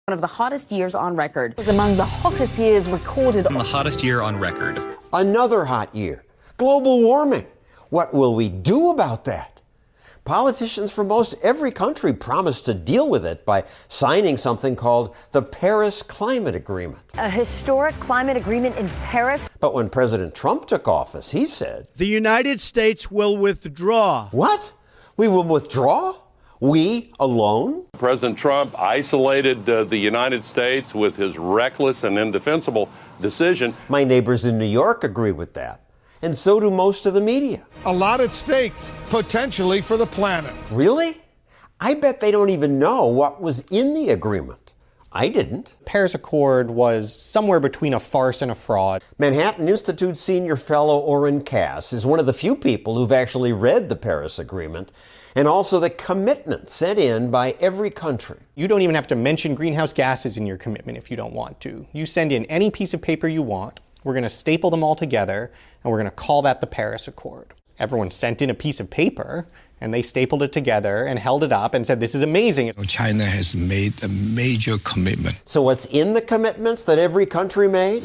One of the hottest years on record. It was among the hottest years recorded. The hottest year on record. Another hot year. Global warming. What will we do about that? Politicians from most every country promised to deal with it by signing something called the Paris Climate Agreement. A historic climate agreement in Paris. But when President Trump took office, he said, "The United States will withdraw." What? We will withdraw? We alone? President Trump isolated the United States with his reckless and indefensible decision. My neighbors in New York agree with that. And so do most of the media. A lot at stake, potentially, for the planet. Really? I bet they don't even know what was in the agreement. I didn't. Paris Accord was somewhere between a farce and a fraud. Manhattan Institute senior fellow Orrin Cass is one of the few people who've actually read the Paris Agreement and also the commitment set in by every country. You don't even have to mention greenhouse gases in your commitment if you don't want to. You send in any piece of paper you want. We're going to staple them all together, and we're going to call that the Paris Accord. Everyone sent in a piece of paper, and they stapled it together and held it up and said, "This is amazing." China has made a major commitment. So what's in the commitments that every country made?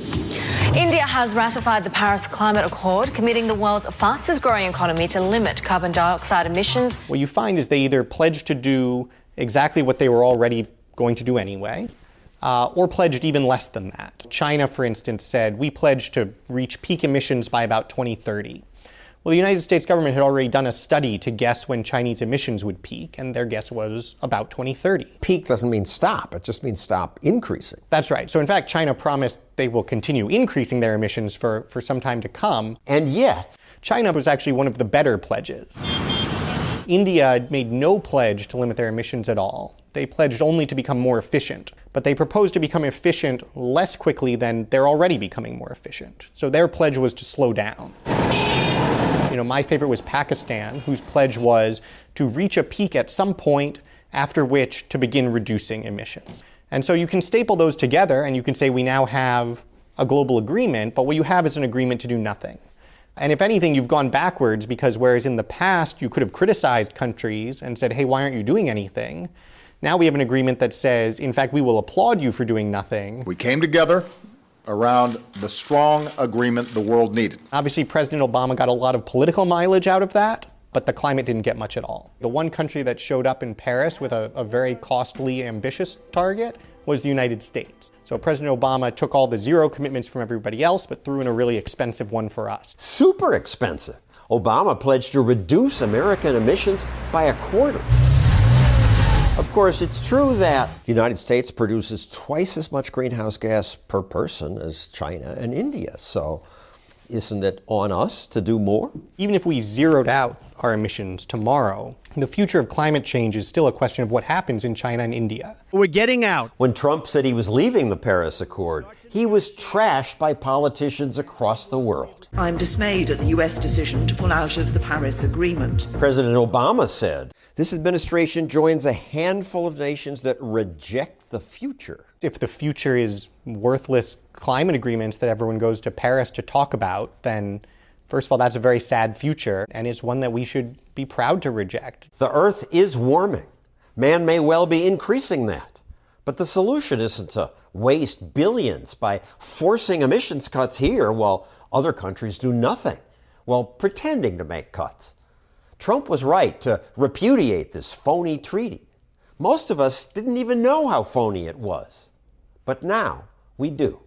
India has ratified the Paris Climate Accord, committing the world's fastest growing economy to limit carbon dioxide emissions. What you find is they either pledged to do exactly what they were already going to do anyway, or pledged even less than that. China, for instance, said, we pledge to reach peak emissions by about 2030. Well, the United States government had already done a study to guess when Chinese emissions would peak, and their guess was about 2030. Peak doesn't mean stop. It just means stop increasing. That's right. So in fact, China promised they will continue increasing their emissions for some time to come. And yet, China was actually one of the better pledges. India made no pledge to limit their emissions at all. They pledged only to become more efficient, but they proposed to become efficient less quickly than they're already becoming more efficient. So their pledge was to slow down. You know, my favorite was Pakistan, whose pledge was to reach a peak at some point, after which to begin reducing emissions. And so you can staple those together and you can say we now have a global agreement, but what you have is an agreement to do nothing. And if anything, you've gone backwards, because whereas in the past you could have criticized countries and said, hey, why aren't you doing anything? Now we have an agreement that says, in fact, we will applaud you for doing nothing. We came together around the strong agreement the world needed. Obviously, President Obama got a lot of political mileage out of that, but the climate didn't get much at all. The one country that showed up in Paris with a very costly, ambitious target was the United States. So President Obama took all the zero commitments from everybody else, but threw in a really expensive one for us. Super expensive. Obama pledged to reduce American emissions by a quarter. Of course, it's true that the United States produces twice as much greenhouse gas per person as China and India. So isn't it on us to do more? Even if we zeroed out our emissions tomorrow, the future of climate change is still a question of what happens in China and India. We're getting out. When Trump said he was leaving the Paris Accord, he was trashed by politicians across the world. I'm dismayed at the U.S. decision to pull out of the Paris Agreement. President Obama said, this administration joins a handful of nations that reject the future. If the future is worthless climate agreements that everyone goes to Paris to talk about, then first of all, that's a very sad future, and it's one that we should be proud to reject. The Earth is warming. Man may well be increasing that. But the solution isn't to waste billions by forcing emissions cuts here while other countries do nothing, while pretending to make cuts. Trump was right to repudiate this phony treaty. Most of us didn't even know how phony it was. But now we do.